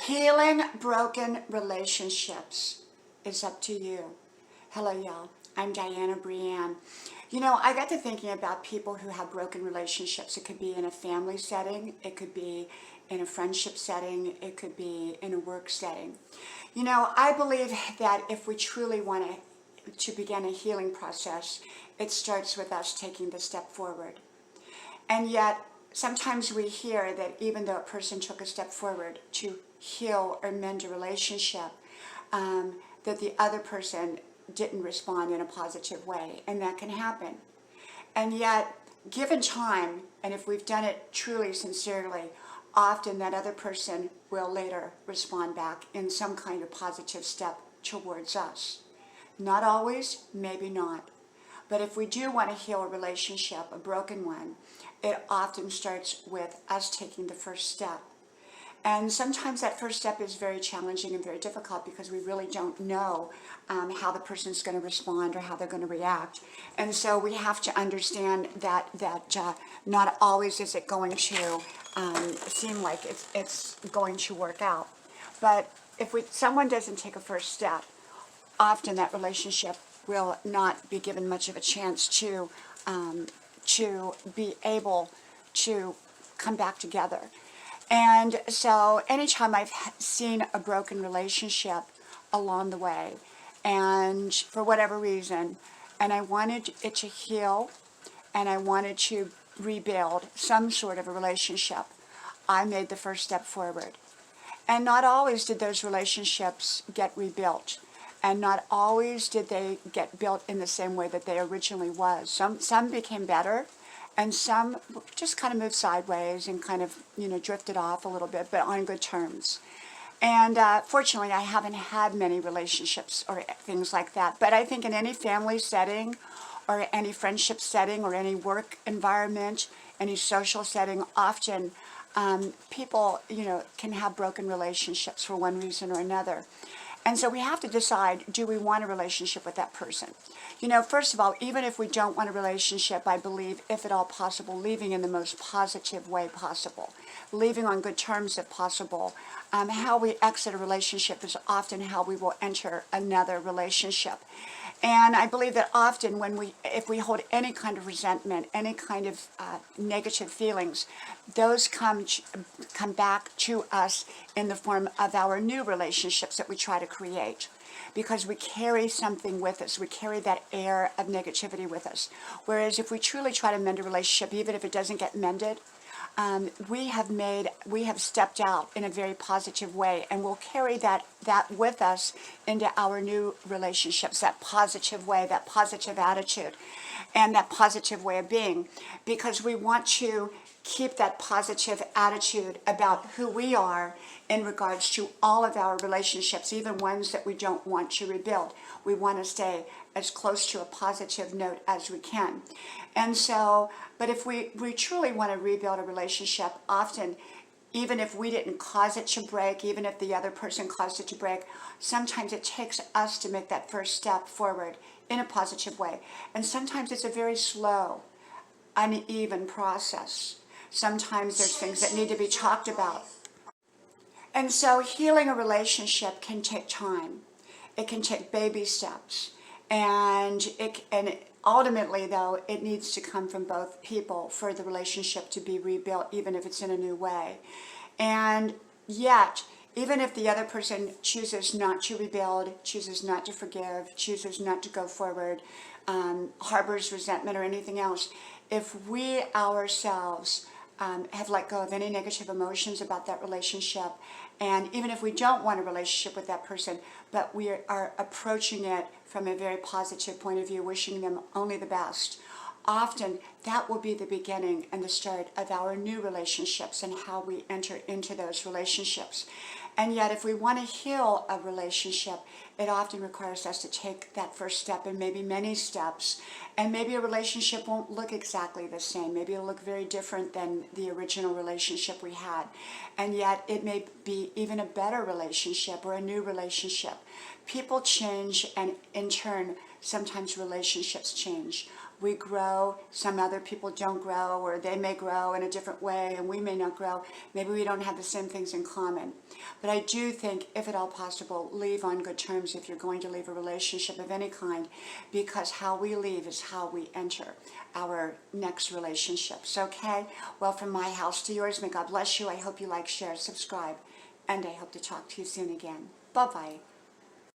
Healing broken relationships is up to you. Hello, y'all. I'm Diana Brienne. You know, I got to thinking about people who have broken relationships. It could be in a family setting, it could be in a friendship setting, it could be in a work setting. You know, I believe that if we truly want to begin a healing process, it starts with us taking the step forward. And yet, sometimes we hear that even though a person took a step forward to heal or mend a relationship, that the other person didn't respond in a positive way, and that can happen. And yet, given time, and if we've done it truly sincerely, often that other person will later respond back in some kind of positive step towards us. Not always, maybe not. But if we do want to heal a relationship, a broken one, it often starts with us taking the first step. And sometimes that first step is very challenging and very difficult because we really don't know how the person's going to respond or how they're going to react. And so we have to understand that not always is it going to seem like it's going to work out. But if someone doesn't take a first step, often that relationship will not be given much of a chance to be able to come back together. And so anytime I've seen a broken relationship along the way, and for whatever reason, and I wanted it to heal, and I wanted to rebuild some sort of a relationship, I made the first step forward. And not always did those relationships get rebuilt. And not always did they get built in the same way that they originally was. Some became better, and some just kind of moved sideways and kind of, drifted off a little bit, but on good terms. And fortunately, I haven't had many relationships or things like that. But I think in any family setting or any friendship setting or any work environment, any social setting, often people, can have broken relationships for one reason or another. And so we have to decide, do we want a relationship with that person? First of all, even if we don't want a relationship, I believe, if at all possible, leaving in the most positive way possible. Leaving on good terms if possible. How we exit a relationship is often how we will enter another relationship. And I believe that often if we hold any kind of resentment, any kind of negative feelings, those come back to us in the form of our new relationships that we try to create. Because we carry something with us. We carry that air of negativity with us. Whereas if we truly try to mend a relationship, even if it doesn't get mended, we have stepped out in a very positive way, and we'll carry that with us into our new relationships, that positive way, that positive attitude, and that positive way of being, because we want to keep that positive attitude about who we are in regards to all of our relationships, even ones that we don't want to rebuild. We want to stay as close to a positive note as we can. And so, but if we truly want to rebuild a relationship, often, even if we didn't cause it to break, even if the other person caused it to break, sometimes it takes us to make that first step forward in a positive way. And sometimes it's a very slow, uneven process. Sometimes there's things that need to be talked about. And so healing a relationship can take time. It can take baby steps. And ultimately, though, it needs to come from both people for the relationship to be rebuilt, even if it's in a new way. And yet, even if the other person chooses not to rebuild, chooses not to forgive, chooses not to go forward, harbors resentment or anything else, if we ourselves have let go of any negative emotions about that relationship, and even if we don't want a relationship with that person, but we are approaching it from a very positive point of view, wishing them only the best, often that will be the beginning and the start of our new relationships and how we enter into those relationships. And yet, if we want to heal a relationship, it often requires us to take that first step and maybe many steps. And maybe a relationship won't look exactly the same. Maybe it'll look very different than the original relationship we had. And yet, it may be even a better relationship or a new relationship. People change, and in turn, sometimes relationships change. we grow, some other people don't grow, or they may grow in a different way and we may not grow. Maybe we don't have the same things in common. But I do think, if at all possible, leave on good terms if you're going to leave a relationship of any kind, because how we leave is how we enter our next relationships, okay? Well, from my house to yours, may God bless you. I hope you like, share, subscribe, and I hope to talk to you soon again. Bye-bye.